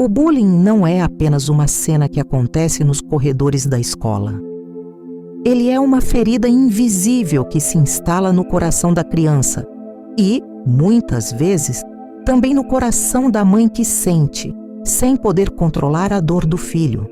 O bullying não é apenas uma cena que acontece nos corredores da escola. Ele é uma ferida invisível que se instala no coração da criança e, muitas vezes, também no coração da mãe que sente, sem poder controlar a dor do filho.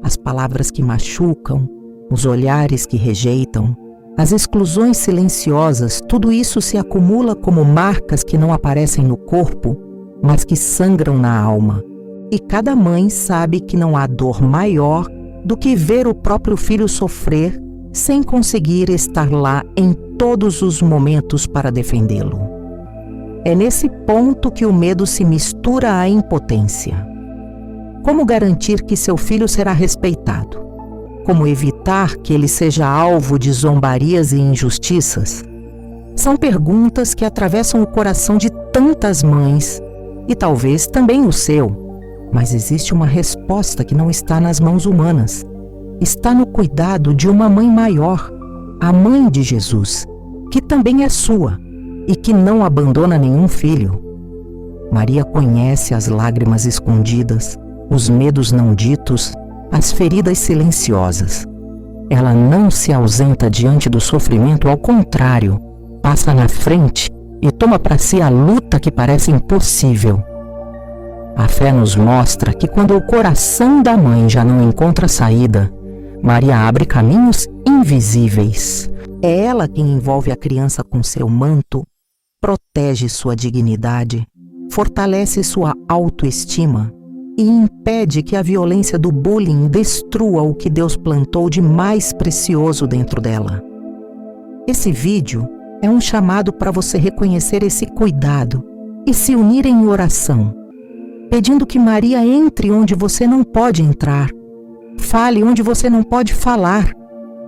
As palavras que machucam, os olhares que rejeitam, as exclusões silenciosas, tudo isso se acumula como marcas que não aparecem no corpo, mas que sangram na alma. E cada mãe sabe que não há dor maior do que ver o próprio filho sofrer sem conseguir estar lá em todos os momentos para defendê-lo. É nesse ponto que o medo se mistura à impotência. Como garantir que seu filho será respeitado? Como evitar que ele seja alvo de zombarias e injustiças? São perguntas que atravessam o coração de tantas mães e talvez também o seu. Mas existe uma resposta que não está nas mãos humanas. Está no cuidado de uma mãe maior, a mãe de Jesus, que também é sua e que não abandona nenhum filho. Maria conhece as lágrimas escondidas, os medos não ditos, as feridas silenciosas. Ela não se ausenta diante do sofrimento, ao contrário, passa na frente e toma para si a luta que parece impossível. A fé nos mostra que quando o coração da mãe já não encontra saída, Maria abre caminhos invisíveis. É ela quem envolve a criança com seu manto, protege sua dignidade, fortalece sua autoestima e impede que a violência do bullying destrua o que Deus plantou de mais precioso dentro dela. Esse vídeo é um chamado para você reconhecer esse cuidado e se unir em oração, pedindo que Maria entre onde você não pode entrar, fale onde você não pode falar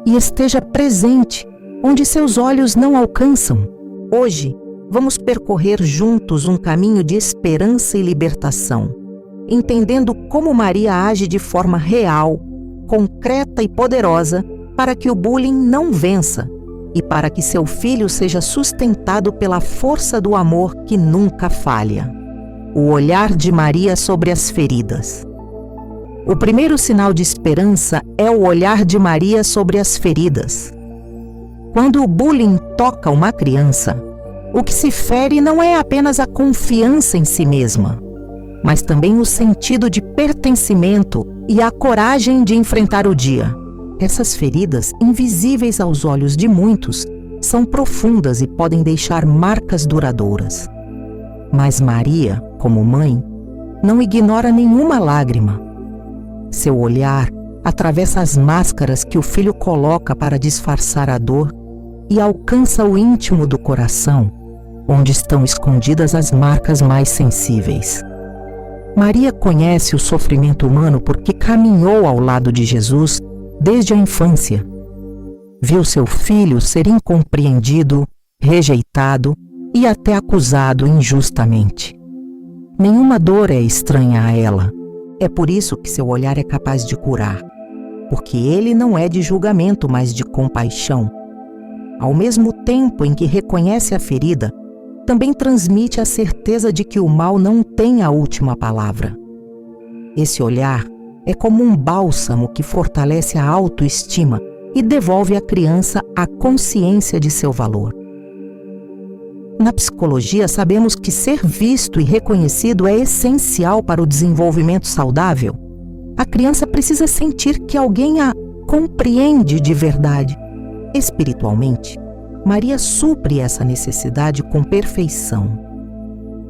e esteja presente onde seus olhos não alcançam. Hoje, vamos percorrer juntos um caminho de esperança e libertação, entendendo como Maria age de forma real, concreta e poderosa para que o bullying não vença e para que seu filho seja sustentado pela força do amor que nunca falha. O olhar de Maria sobre as feridas. O primeiro sinal de esperança é o olhar de Maria sobre as feridas. Quando o bullying toca uma criança, o que se fere não é apenas a confiança em si mesma, mas também o sentido de pertencimento e a coragem de enfrentar o dia. Essas feridas, invisíveis aos olhos de muitos, são profundas e podem deixar marcas duradouras. Mas Maria, como mãe, não ignora nenhuma lágrima. Seu olhar atravessa as máscaras que o filho coloca para disfarçar a dor e alcança o íntimo do coração, onde estão escondidas as marcas mais sensíveis. Maria conhece o sofrimento humano porque caminhou ao lado de Jesus desde a infância. Viu seu filho ser incompreendido, rejeitado e até acusado injustamente. Nenhuma dor é estranha a ela. É por isso que seu olhar é capaz de curar, porque ele não é de julgamento, mas de compaixão. Ao mesmo tempo em que reconhece a ferida, também transmite a certeza de que o mal não tem a última palavra. Esse olhar é como um bálsamo que fortalece a autoestima e devolve à criança a consciência de seu valor. Na psicologia, sabemos que ser visto e reconhecido é essencial para o desenvolvimento saudável. A criança precisa sentir que alguém a compreende de verdade. Espiritualmente, Maria supre essa necessidade com perfeição.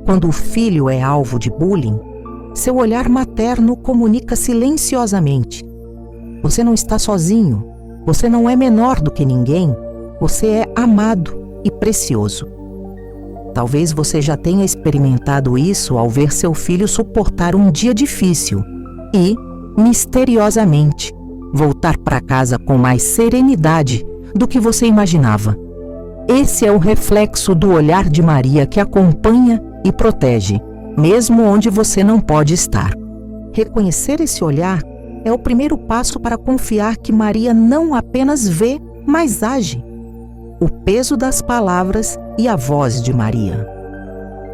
Quando o filho é alvo de bullying, seu olhar materno comunica silenciosamente: você não está sozinho, você não é menor do que ninguém, você é amado e precioso. Talvez você já tenha experimentado isso ao ver seu filho suportar um dia difícil e, misteriosamente, voltar para casa com mais serenidade do que você imaginava. Esse é o reflexo do olhar de Maria que acompanha e protege, mesmo onde você não pode estar. Reconhecer esse olhar é o primeiro passo para confiar que Maria não apenas vê, mas age. O peso das palavras e a voz de Maria.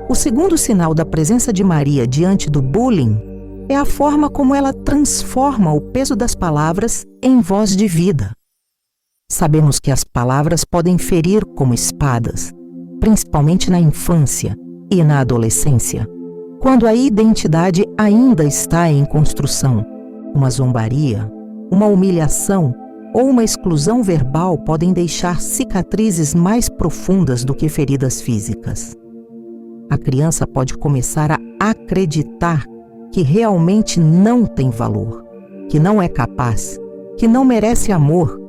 O segundo sinal da presença de Maria diante do bullying é a forma como ela transforma o peso das palavras em voz de vida. Sabemos que as palavras podem ferir como espadas, principalmente na infância e na adolescência, quando a identidade ainda está em construção. Uma zombaria, uma humilhação ou uma exclusão verbal podem deixar cicatrizes mais profundas do que feridas físicas. A criança pode começar a acreditar que realmente não tem valor, que não é capaz, que não merece amor.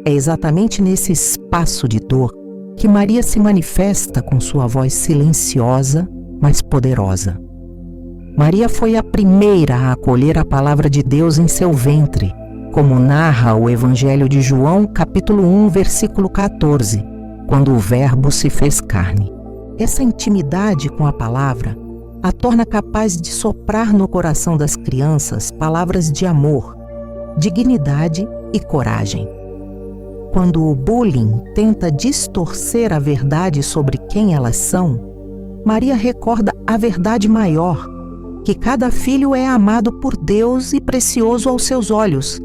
É exatamente nesse espaço de dor que Maria se manifesta com sua voz silenciosa, mas poderosa. Maria foi a primeira a acolher a palavra de Deus em seu ventre, como narra o Evangelho de João, capítulo 1, versículo 14, quando o Verbo se fez carne. Essa intimidade com a palavra a torna capaz de soprar no coração das crianças palavras de amor, dignidade e coragem. Quando o bullying tenta distorcer a verdade sobre quem elas são, Maria recorda a verdade maior, que cada filho é amado por Deus e precioso aos seus olhos.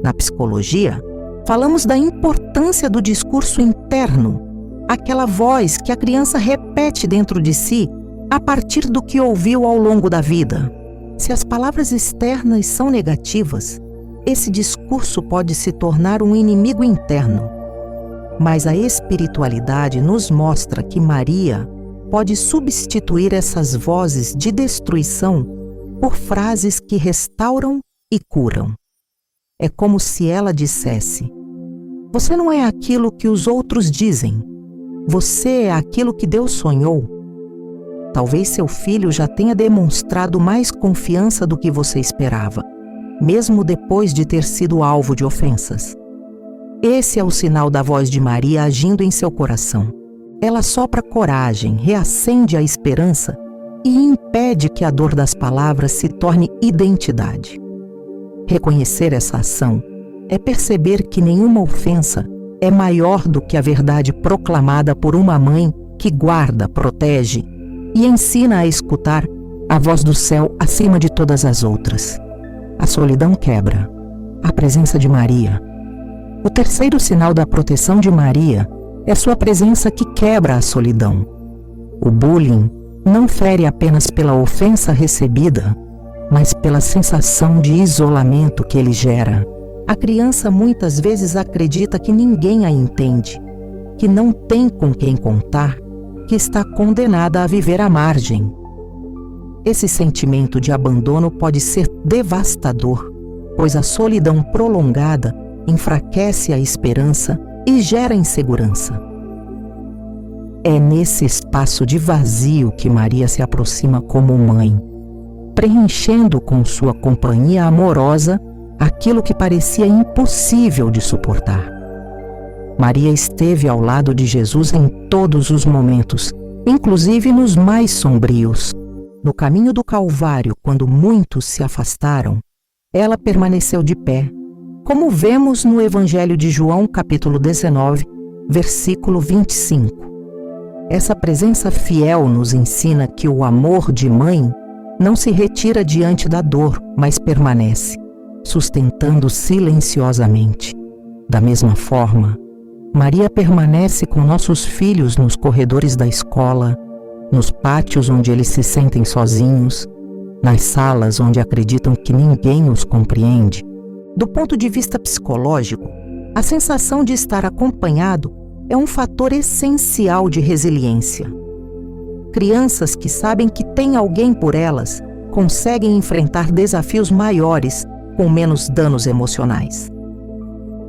Na psicologia, falamos da importância do discurso interno, aquela voz que a criança repete dentro de si a partir do que ouviu ao longo da vida. Se as palavras externas são negativas, esse discurso pode se tornar um inimigo interno. Mas a espiritualidade nos mostra que Maria pode substituir essas vozes de destruição por frases que restauram e curam. É como se ela dissesse: você não é aquilo que os outros dizem, você é aquilo que Deus sonhou. Talvez seu filho já tenha demonstrado mais confiança do que você esperava, mesmo depois de ter sido alvo de ofensas. Esse é o sinal da voz de Maria agindo em seu coração. Ela sopra coragem, reacende a esperança e impede que a dor das palavras se torne identidade. Reconhecer essa ação é perceber que nenhuma ofensa é maior do que a verdade proclamada por uma mãe que guarda, protege e ensina a escutar a voz do céu acima de todas as outras. A solidão quebra a presença de Maria. O terceiro sinal da proteção de Maria é sua presença que quebra a solidão. O bullying não fere apenas pela ofensa recebida, mas pela sensação de isolamento que ele gera. A criança muitas vezes acredita que ninguém a entende, que não tem com quem contar, que está condenada a viver à margem. Esse sentimento de abandono pode ser devastador, pois a solidão prolongada enfraquece a esperança e gera insegurança. É nesse espaço de vazio que Maria se aproxima como mãe, preenchendo com sua companhia amorosa aquilo que parecia impossível de suportar. Maria esteve ao lado de Jesus em todos os momentos, inclusive nos mais sombrios. No caminho do Calvário, quando muitos se afastaram, ela permaneceu de pé, como vemos no Evangelho de João, capítulo 19, versículo 25. Essa presença fiel nos ensina que o amor de mãe não se retira diante da dor, mas permanece, sustentando silenciosamente. Da mesma forma, Maria permanece com nossos filhos nos corredores da escola, nos pátios onde eles se sentem sozinhos, nas salas onde acreditam que ninguém os compreende. Do ponto de vista psicológico, a sensação de estar acompanhado é um fator essencial de resiliência. Crianças que sabem que tem alguém por elas conseguem enfrentar desafios maiores com menos danos emocionais.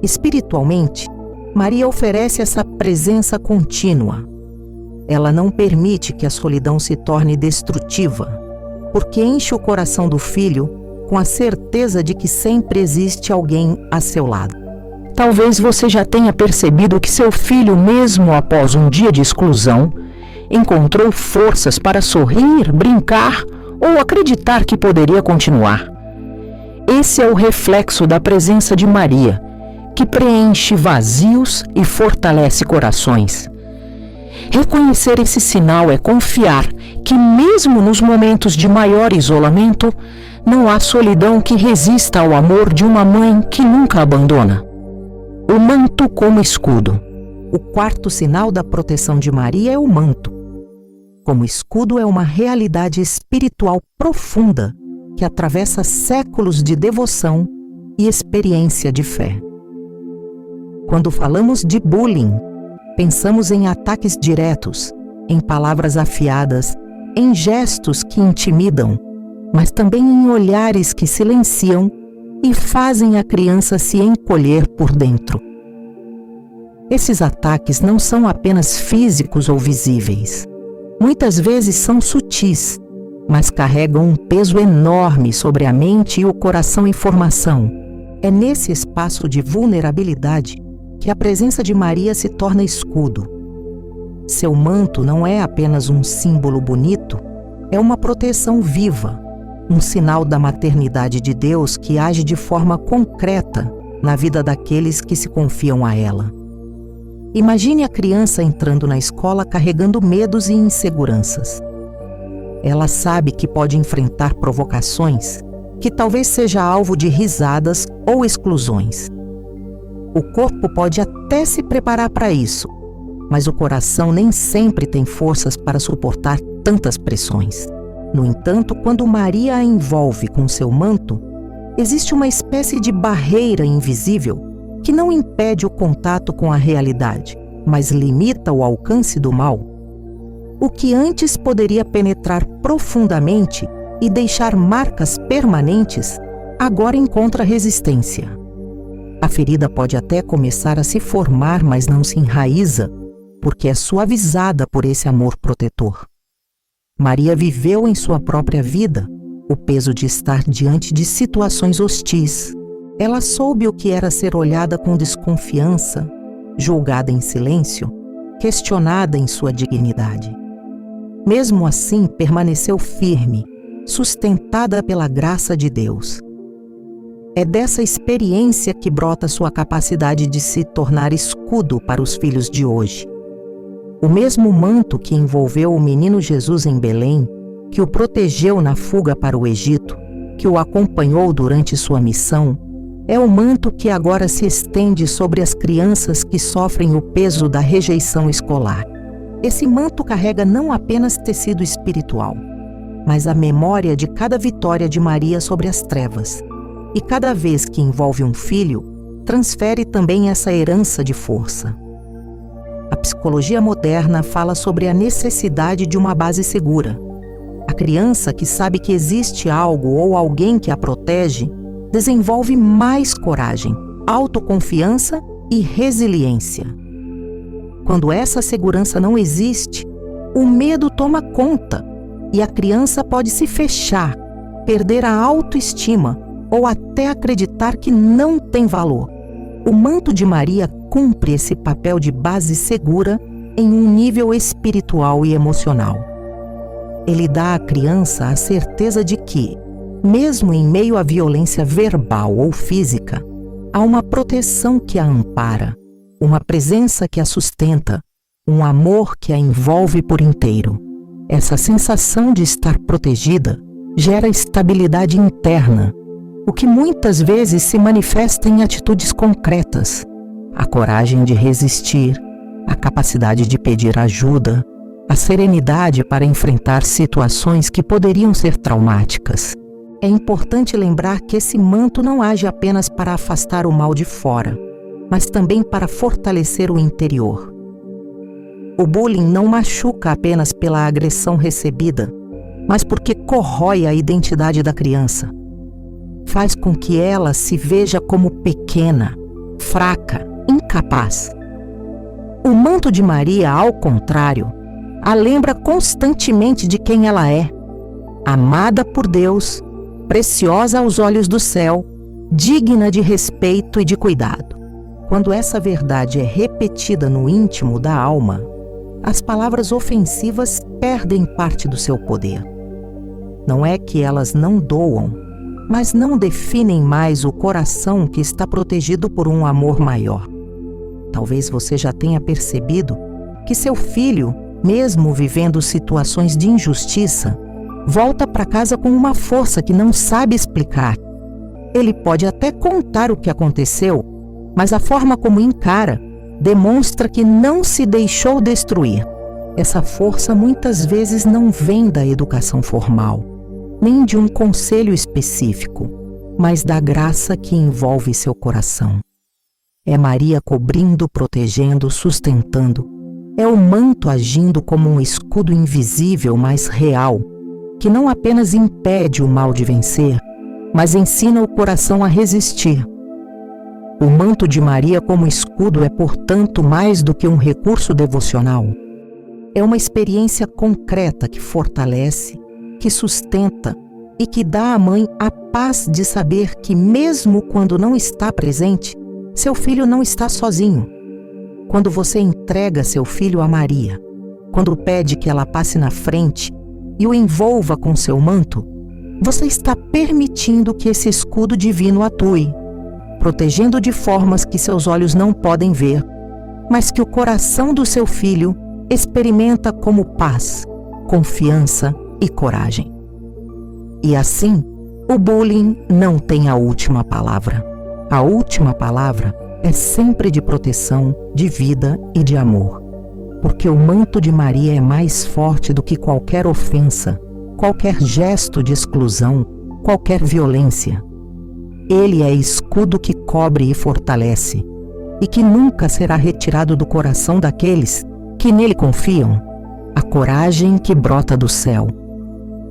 Espiritualmente, Maria oferece essa presença contínua. Ela não permite que a solidão se torne destrutiva, porque enche o coração do filho com a certeza de que sempre existe alguém a seu lado. Talvez você já tenha percebido que seu filho, mesmo após um dia de exclusão, encontrou forças para sorrir, brincar ou acreditar que poderia continuar. Esse é o reflexo da presença de Maria, que preenche vazios e fortalece corações. Reconhecer esse sinal é confiar que mesmo nos momentos de maior isolamento, não há solidão que resista ao amor de uma mãe que nunca abandona. O manto como escudo. O quarto sinal da proteção de Maria é o manto. Como escudo, é uma realidade espiritual profunda que atravessa séculos de devoção e experiência de fé. Quando falamos de bullying, pensamos em ataques diretos, em palavras afiadas, em gestos que intimidam, mas também em olhares que silenciam e fazem a criança se encolher por dentro. Esses ataques não são apenas físicos ou visíveis. Muitas vezes são sutis, mas carregam um peso enorme sobre a mente e o coração em formação. É nesse espaço de vulnerabilidade que a presença de Maria se torna escudo. Seu manto não é apenas um símbolo bonito, é uma proteção viva, um sinal da maternidade de Deus que age de forma concreta na vida daqueles que se confiam a ela. Imagine a criança entrando na escola carregando medos e inseguranças. Ela sabe que pode enfrentar provocações, que talvez seja alvo de risadas ou exclusões. O corpo pode até se preparar para isso, mas o coração nem sempre tem forças para suportar tantas pressões. No entanto, quando Maria a envolve com seu manto, existe uma espécie de barreira invisível que não impede o contato com a realidade, mas limita o alcance do mal. O que antes poderia penetrar profundamente e deixar marcas permanentes, agora encontra resistência. A ferida pode até começar a se formar, mas não se enraiza, porque é suavizada por esse amor protetor. Maria viveu em sua própria vida o peso de estar diante de situações hostis. Ela soube o que era ser olhada com desconfiança, julgada em silêncio, questionada em sua dignidade. Mesmo assim, permaneceu firme, sustentada pela graça de Deus. É dessa experiência que brota sua capacidade de se tornar escudo para os filhos de hoje. O mesmo manto que envolveu o menino Jesus em Belém, que o protegeu na fuga para o Egito, que o acompanhou durante sua missão, é o manto que agora se estende sobre as crianças que sofrem o peso da rejeição escolar. Esse manto carrega não apenas tecido espiritual, mas a memória de cada vitória de Maria sobre as trevas. E cada vez que envolve um filho, transfere também essa herança de força. A psicologia moderna fala sobre a necessidade de uma base segura. A criança que sabe que existe algo ou alguém que a protege, desenvolve mais coragem, autoconfiança e resiliência. Quando essa segurança não existe, o medo toma conta e a criança pode se fechar, perder a autoestima ou até acreditar que não tem valor. O manto de Maria cumpre esse papel de base segura em um nível espiritual e emocional. Ele dá à criança a certeza de que, mesmo em meio à violência verbal ou física, há uma proteção que a ampara, uma presença que a sustenta, um amor que a envolve por inteiro. Essa sensação de estar protegida gera estabilidade interna, o que muitas vezes se manifesta em atitudes concretas. A coragem de resistir, a capacidade de pedir ajuda, a serenidade para enfrentar situações que poderiam ser traumáticas. É importante lembrar que esse manto não age apenas para afastar o mal de fora, mas também para fortalecer o interior. O bullying não machuca apenas pela agressão recebida, mas porque corrói a identidade da criança. Faz com que ela se veja como pequena, fraca, incapaz. O manto de Maria, ao contrário, a lembra constantemente de quem ela é, amada por Deus, preciosa aos olhos do céu, digna de respeito e de cuidado. Quando essa verdade é repetida no íntimo da alma, as palavras ofensivas perdem parte do seu poder. Não é que elas não doam, mas não definem mais o coração que está protegido por um amor maior. Talvez você já tenha percebido que seu filho mesmo vivendo situações de injustiça, volta para casa com uma força que não sabe explicar. Ele pode até contar o que aconteceu, mas a forma como encara demonstra que não se deixou destruir. Essa força muitas vezes não vem da educação formal, nem de um conselho específico, mas da graça que envolve seu coração. É Maria cobrindo, protegendo, sustentando. É o manto agindo como um escudo invisível, mas real, que não apenas impede o mal de vencer, mas ensina o coração a resistir. O manto de Maria como escudo é, portanto, mais do que um recurso devocional. É uma experiência concreta que fortalece, que sustenta e que dá à mãe a paz de saber que, mesmo quando não está presente, seu filho não está sozinho. Quando você entrega seu filho a Maria, quando pede que ela passe na frente e o envolva com seu manto, você está permitindo que esse escudo divino atue, protegendo de formas que seus olhos não podem ver, mas que o coração do seu filho experimenta como paz, confiança e coragem. E assim, o bullying não tem a última palavra. A última palavra é sempre de proteção, de vida e de amor. Porque o manto de Maria é mais forte do que qualquer ofensa, qualquer gesto de exclusão, qualquer violência. Ele é escudo que cobre e fortalece, e que nunca será retirado do coração daqueles que nele confiam. A coragem que brota do céu.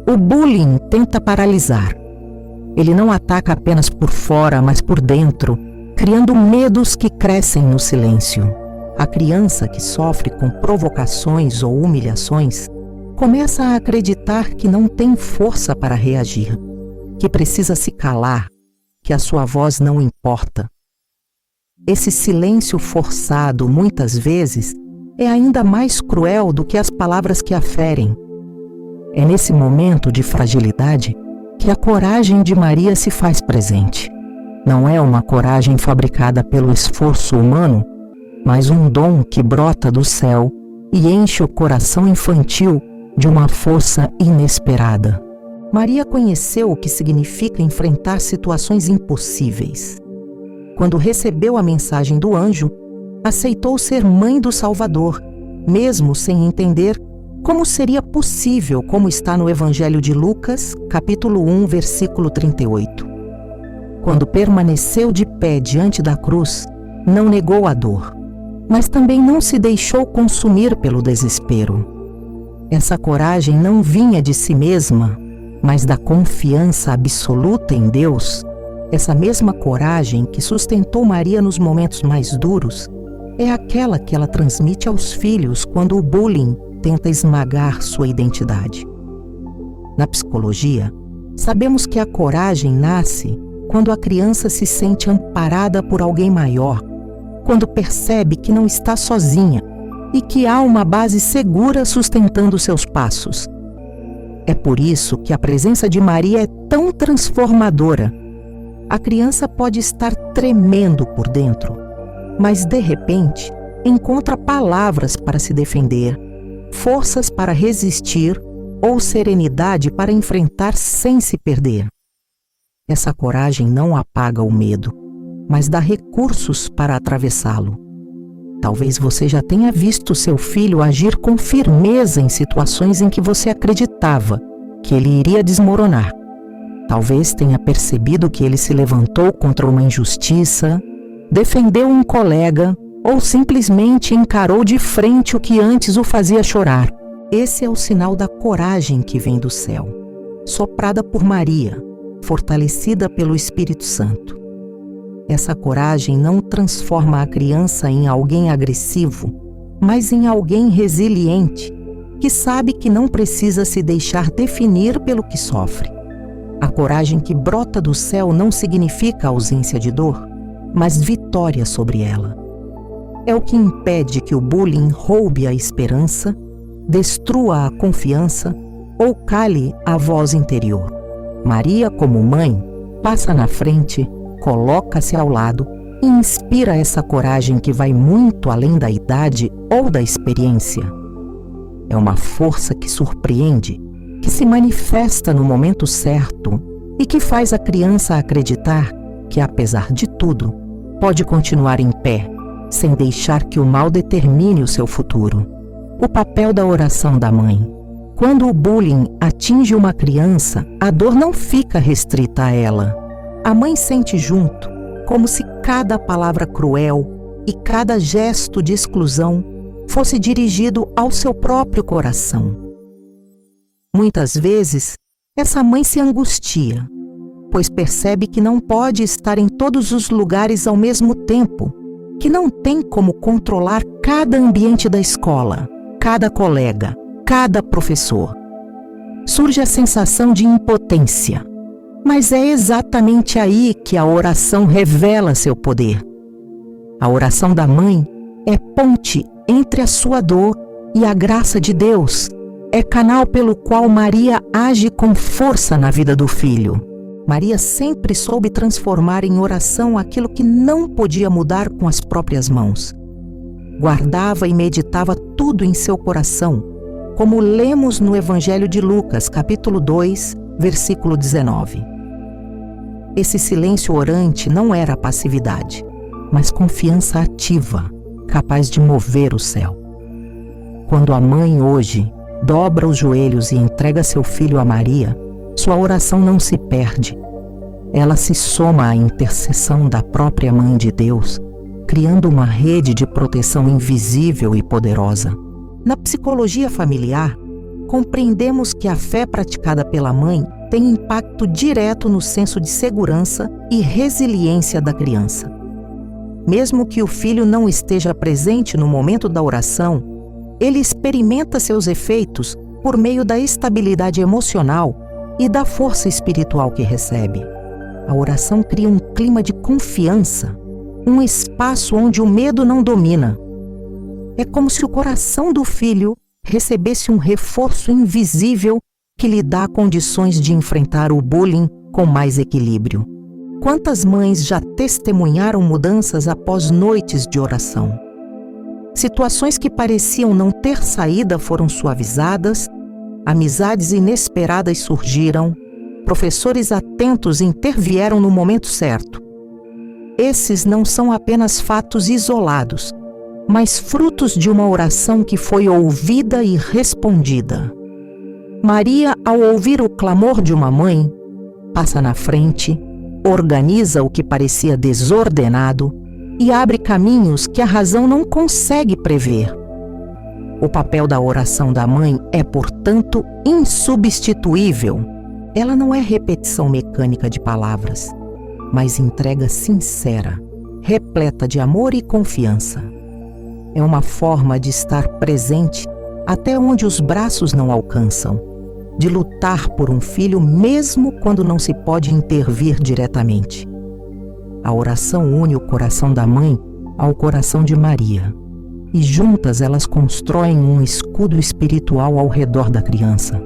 O bullying tenta paralisar. Ele não ataca apenas por fora, mas por dentro, criando medos que crescem no silêncio. A criança que sofre com provocações ou humilhações começa a acreditar que não tem força para reagir, que precisa se calar, que a sua voz não importa. Esse silêncio forçado, muitas vezes, é ainda mais cruel do que as palavras que a ferem. É nesse momento de fragilidade que a coragem de Maria se faz presente. Não é uma coragem fabricada pelo esforço humano, mas um dom que brota do céu e enche o coração infantil de uma força inesperada. Maria conheceu o que significa enfrentar situações impossíveis. Quando recebeu a mensagem do anjo, aceitou ser mãe do Salvador, mesmo sem entender como seria possível, como está no Evangelho de Lucas, capítulo 1, versículo 38. Quando permaneceu de pé diante da cruz, não negou a dor, mas também não se deixou consumir pelo desespero. Essa coragem não vinha de si mesma, mas da confiança absoluta em Deus. Essa mesma coragem que sustentou Maria nos momentos mais duros é aquela que ela transmite aos filhos quando o bullying tenta esmagar sua identidade. Na psicologia, sabemos que a coragem nasce quando a criança se sente amparada por alguém maior, quando percebe que não está sozinha e que há uma base segura sustentando seus passos. É por isso que a presença de Maria é tão transformadora. A criança pode estar tremendo por dentro, mas de repente encontra palavras para se defender, forças para resistir ou serenidade para enfrentar sem se perder. Essa coragem não apaga o medo, mas dá recursos para atravessá-lo. Talvez você já tenha visto seu filho agir com firmeza em situações em que você acreditava que ele iria desmoronar. Talvez tenha percebido que ele se levantou contra uma injustiça, defendeu um colega ou simplesmente encarou de frente o que antes o fazia chorar. Esse é o sinal da coragem que vem do céu, soprada por Maria, fortalecida pelo Espírito Santo. Essa coragem não transforma a criança em alguém agressivo, mas em alguém resiliente, que sabe que não precisa se deixar definir pelo que sofre. A coragem que brota do céu não significa ausência de dor, mas vitória sobre ela. É o que impede que o bullying roube a esperança, destrua a confiança ou cale a voz interior. Maria, como mãe, passa na frente, coloca-se ao lado e inspira essa coragem que vai muito além da idade ou da experiência. É uma força que surpreende, que se manifesta no momento certo e que faz a criança acreditar que, apesar de tudo, pode continuar em pé, sem deixar que o mal determine o seu futuro. O papel da oração da mãe. Quando o bullying atinge uma criança, a dor não fica restrita a ela. A mãe sente junto, como se cada palavra cruel e cada gesto de exclusão fosse dirigido ao seu próprio coração. Muitas vezes, essa mãe se angustia, pois percebe que não pode estar em todos os lugares ao mesmo tempo, que não tem como controlar cada ambiente da escola, cada colega, cada professor. Surge a sensação de impotência, mas é exatamente aí que a oração revela seu poder. A oração da mãe é ponte entre a sua dor e a graça de Deus. É canal pelo qual Maria age com força na vida do filho. Maria sempre soube transformar em oração aquilo que não podia mudar com as próprias mãos. Guardava e meditava tudo em seu coração, como lemos no Evangelho de Lucas, capítulo 2, versículo 19. Esse silêncio orante não era passividade, mas confiança ativa, capaz de mover o céu. Quando a mãe hoje dobra os joelhos e entrega seu filho a Maria, sua oração não se perde. Ela se soma à intercessão da própria Mãe de Deus, criando uma rede de proteção invisível e poderosa. Na psicologia familiar, compreendemos que a fé praticada pela mãe tem impacto direto no senso de segurança e resiliência da criança. Mesmo que o filho não esteja presente no momento da oração, ele experimenta seus efeitos por meio da estabilidade emocional e da força espiritual que recebe. A oração cria um clima de confiança, um espaço onde o medo não domina. É como se o coração do filho recebesse um reforço invisível que lhe dá condições de enfrentar o bullying com mais equilíbrio. Quantas mães já testemunharam mudanças após noites de oração? Situações que pareciam não ter saída foram suavizadas, amizades inesperadas surgiram, professores atentos intervieram no momento certo. Esses não são apenas fatos isolados, mas frutos de uma oração que foi ouvida e respondida. Maria, ao ouvir o clamor de uma mãe, passa na frente, organiza o que parecia desordenado e abre caminhos que a razão não consegue prever. O papel da oração da mãe é, portanto, insubstituível. Ela não é repetição mecânica de palavras, mas entrega sincera, repleta de amor e confiança. É uma forma de estar presente até onde os braços não alcançam, de lutar por um filho mesmo quando não se pode intervir diretamente. A oração une o coração da mãe ao coração de Maria, e juntas elas constroem um escudo espiritual ao redor da criança.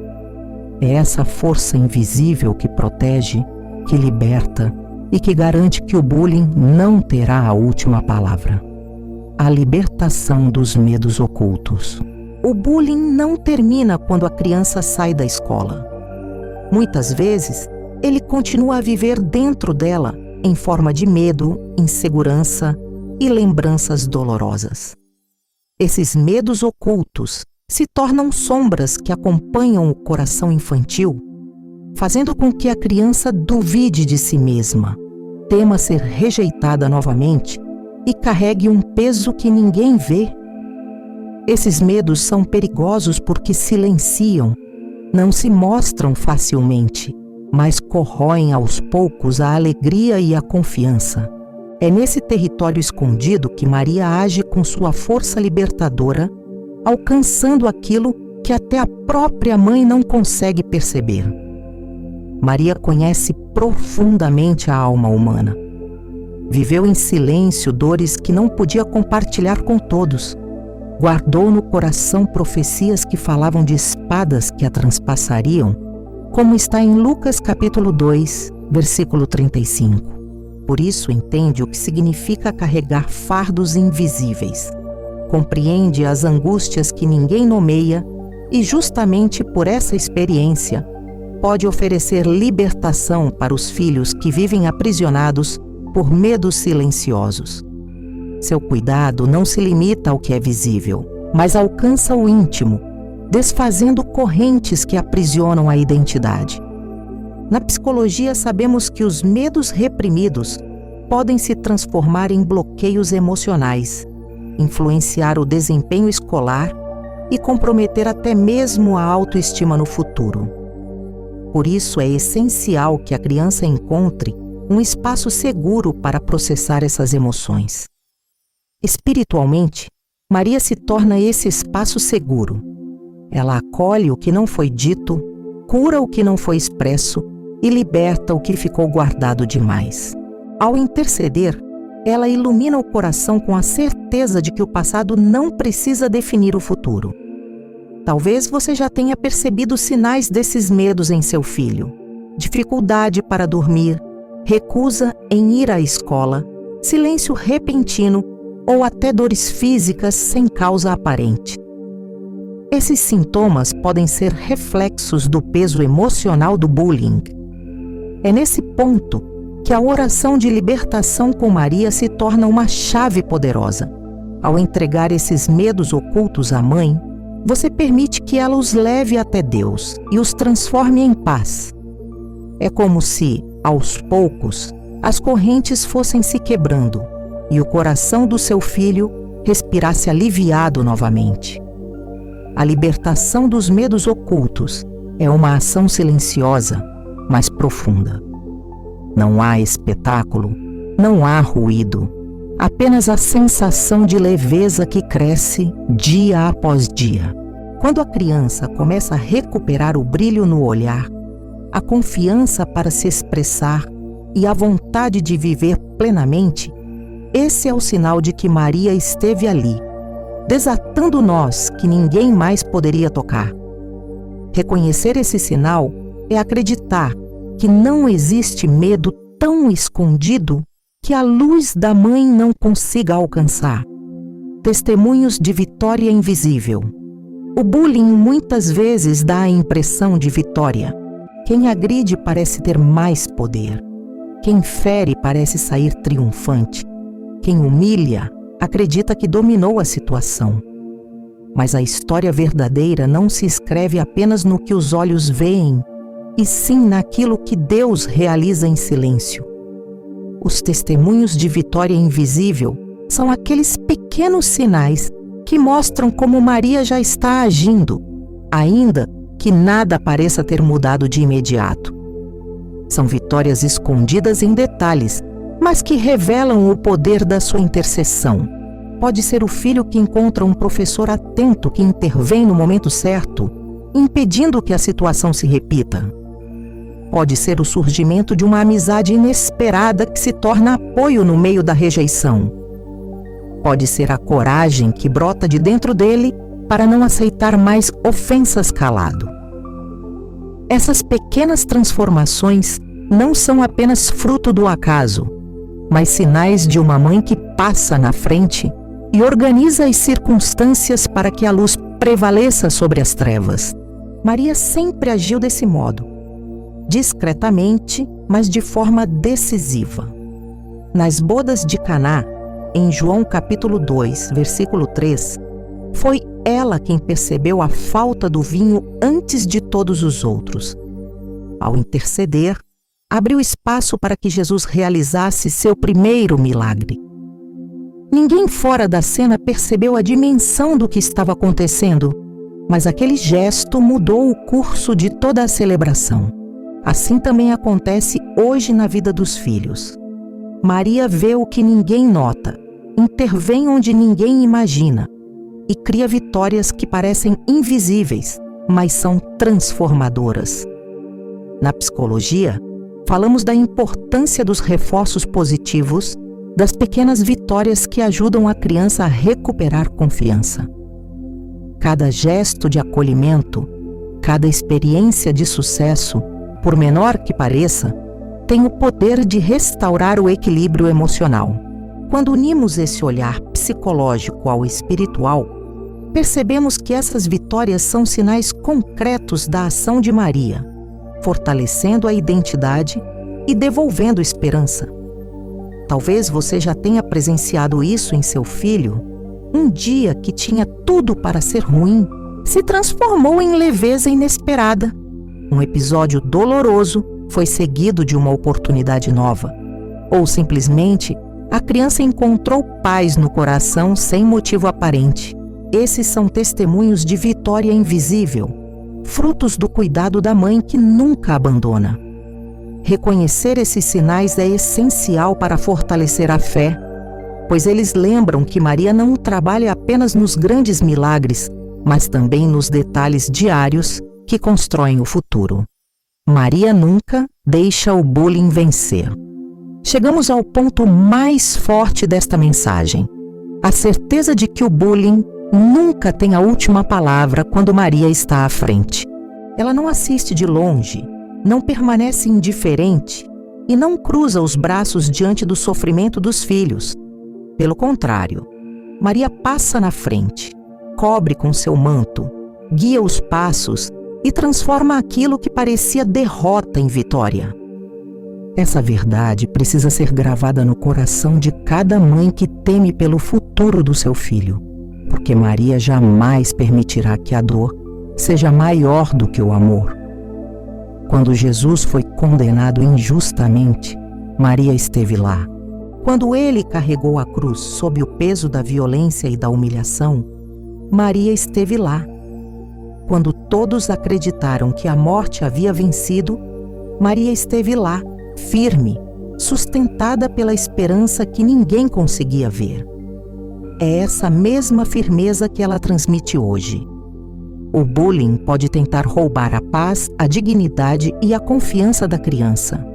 É essa força invisível que protege, que liberta e que garante que o bullying não terá a última palavra. A libertação dos medos ocultos. O bullying não termina quando a criança sai da escola. Muitas vezes, ele continua a viver dentro dela em forma de medo, insegurança e lembranças dolorosas. Esses medos ocultos se tornam sombras que acompanham o coração infantil, fazendo com que a criança duvide de si mesma, tema ser rejeitada novamente e carregue um peso que ninguém vê. Esses medos são perigosos porque silenciam, não se mostram facilmente, mas corroem aos poucos a alegria e a confiança. É nesse território escondido que Maria age com sua força libertadora, alcançando aquilo que até a própria mãe não consegue perceber. Maria conhece profundamente a alma humana. Viveu em silêncio dores que não podia compartilhar com todos. Guardou no coração profecias que falavam de espadas que a transpassariam, como está em Lucas capítulo 2, versículo 35. Por isso entende o que significa carregar fardos invisíveis. Compreende as angústias que ninguém nomeia e justamente por essa experiência, pode oferecer libertação para os filhos que vivem aprisionados por medos silenciosos. Seu cuidado não se limita ao que é visível, mas alcança o íntimo, desfazendo correntes que aprisionam a identidade. Na psicologia, sabemos que os medos reprimidos podem se transformar em bloqueios emocionais, influenciar o desempenho escolar e comprometer até mesmo a autoestima no futuro. Por isso, é essencial que a criança encontre um espaço seguro para processar essas emoções. Espiritualmente, Maria se torna esse espaço seguro. Ela acolhe o que não foi dito, cura o que não foi expresso e liberta o que ficou guardado demais. Ao interceder, ela ilumina o coração com a certeza de que o passado não precisa definir o futuro. Talvez você já tenha percebido sinais desses medos em seu filho: dificuldade para dormir, recusa em ir à escola, silêncio repentino ou até dores físicas sem causa aparente. Esses sintomas podem ser reflexos do peso emocional do bullying. É nesse ponto que a oração de libertação com Maria se torna uma chave poderosa. Ao entregar esses medos ocultos à mãe, você permite que ela os leve até Deus e os transforme em paz. É como se, aos poucos, as correntes fossem se quebrando e o coração do seu filho respirasse aliviado novamente. A libertação dos medos ocultos é uma ação silenciosa, mas profunda. Não há espetáculo, não há ruído, apenas a sensação de leveza que cresce dia após dia. Quando a criança começa a recuperar o brilho no olhar, a confiança para se expressar e a vontade de viver plenamente, esse é o sinal de que Maria esteve ali, desatando nós que ninguém mais poderia tocar. Reconhecer esse sinal é acreditar que não existe medo tão escondido que a luz da mãe não consiga alcançar. Testemunhos de vitória invisível. O bullying muitas vezes dá a impressão de vitória. Quem agride parece ter mais poder. Quem fere parece sair triunfante. Quem humilha acredita que dominou a situação. Mas a história verdadeira não se escreve apenas no que os olhos veem, e sim naquilo que Deus realiza em silêncio. Os testemunhos de vitória invisível são aqueles pequenos sinais que mostram como Maria já está agindo, ainda que nada pareça ter mudado de imediato. São vitórias escondidas em detalhes, mas que revelam o poder da sua intercessão. Pode ser o filho que encontra um professor atento que intervém no momento certo, impedindo que a situação se repita. Pode ser o surgimento de uma amizade inesperada que se torna apoio no meio da rejeição. Pode ser a coragem que brota de dentro dele para não aceitar mais ofensas calado. Essas pequenas transformações não são apenas fruto do acaso, mas sinais de uma mãe que passa na frente e organiza as circunstâncias para que a luz prevaleça sobre as trevas. Maria sempre agiu desse modo, discretamente, mas de forma decisiva. Nas bodas de Caná, em João capítulo 2, versículo 3, foi ela quem percebeu a falta do vinho antes de todos os outros. Ao interceder, abriu espaço para que Jesus realizasse seu primeiro milagre. Ninguém fora da cena percebeu a dimensão do que estava acontecendo, mas aquele gesto mudou o curso de toda a celebração. Assim também acontece hoje na vida dos filhos. Maria vê o que ninguém nota, intervém onde ninguém imagina e cria vitórias que parecem invisíveis, mas são transformadoras. Na psicologia, falamos da importância dos reforços positivos, das pequenas vitórias que ajudam a criança a recuperar confiança. Cada gesto de acolhimento, cada experiência de sucesso, por menor que pareça, tem o poder de restaurar o equilíbrio emocional. Quando unimos esse olhar psicológico ao espiritual, percebemos que essas vitórias são sinais concretos da ação de Maria, fortalecendo a identidade e devolvendo esperança. Talvez você já tenha presenciado isso em seu filho. Um dia que tinha tudo para ser ruim, se transformou em leveza inesperada. Um episódio doloroso foi seguido de uma oportunidade nova. Ou simplesmente, a criança encontrou paz no coração sem motivo aparente. Esses são testemunhos de vitória invisível, frutos do cuidado da mãe que nunca abandona. Reconhecer esses sinais é essencial para fortalecer a fé, pois eles lembram que Maria não trabalha apenas nos grandes milagres, mas também nos detalhes diários que constroem o futuro. Maria nunca deixa o bullying vencer. Chegamos ao ponto mais forte desta mensagem: a certeza de que o bullying nunca tem a última palavra quando Maria está à frente. Ela não assiste de longe, não permanece indiferente e não cruza os braços diante do sofrimento dos filhos. Pelo contrário, Maria passa na frente, cobre com seu manto, guia os passos e transforma aquilo que parecia derrota em vitória. Essa verdade precisa ser gravada no coração de cada mãe que teme pelo futuro do seu filho, porque Maria jamais permitirá que a dor seja maior do que o amor. Quando Jesus foi condenado injustamente, Maria esteve lá. Quando ele carregou a cruz sob o peso da violência e da humilhação, Maria esteve lá. Quando todos acreditaram que a morte havia vencido, Maria esteve lá, firme, sustentada pela esperança que ninguém conseguia ver. É essa mesma firmeza que ela transmite hoje. O bullying pode tentar roubar a paz, a dignidade e a confiança da criança,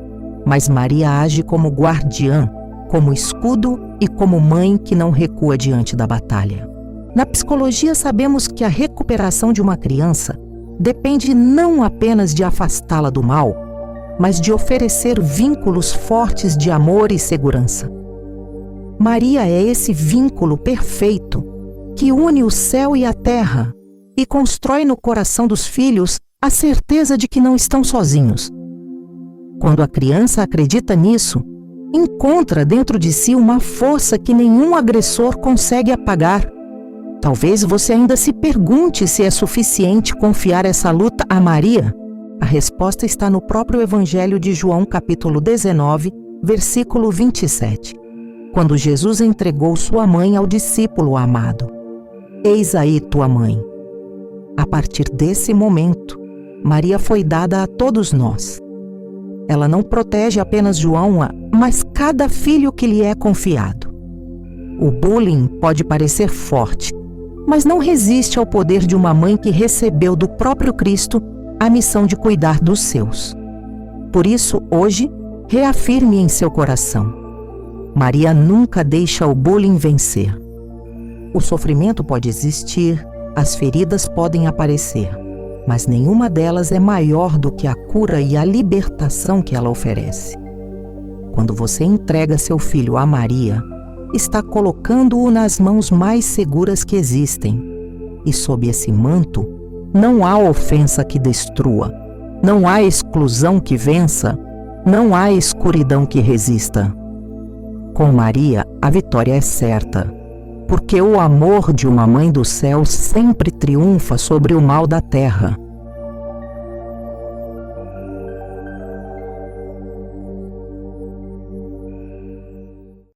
mas Maria age como guardiã, como escudo e como mãe que não recua diante da batalha. Na psicologia, sabemos que a recuperação de uma criança depende não apenas de afastá-la do mal, mas de oferecer vínculos fortes de amor e segurança. Maria é esse vínculo perfeito que une o céu e a terra e constrói no coração dos filhos a certeza de que não estão sozinhos. Quando a criança acredita nisso, encontra dentro de si uma força que nenhum agressor consegue apagar. Talvez você ainda se pergunte se é suficiente confiar essa luta a Maria. A resposta está no próprio Evangelho de João, capítulo 19, versículo 27, quando Jesus entregou sua mãe ao discípulo amado. Eis aí tua mãe. A partir desse momento, Maria foi dada a todos nós. Ela não protege apenas João, mas cada filho que lhe é confiado. O bullying pode parecer forte, mas não resiste ao poder de uma mãe que recebeu do próprio Cristo a missão de cuidar dos seus. Por isso, hoje, reafirme em seu coração: Maria nunca deixa o bullying vencer. O sofrimento pode existir, as feridas podem aparecer, mas nenhuma delas é maior do que a cura e a libertação que ela oferece. Quando você entrega seu filho a Maria, está colocando-o nas mãos mais seguras que existem. E sob esse manto, não há ofensa que destrua, não há exclusão que vença, não há escuridão que resista. Com Maria, a vitória é certa, porque o amor de uma mãe do céu sempre triunfa sobre o mal da terra.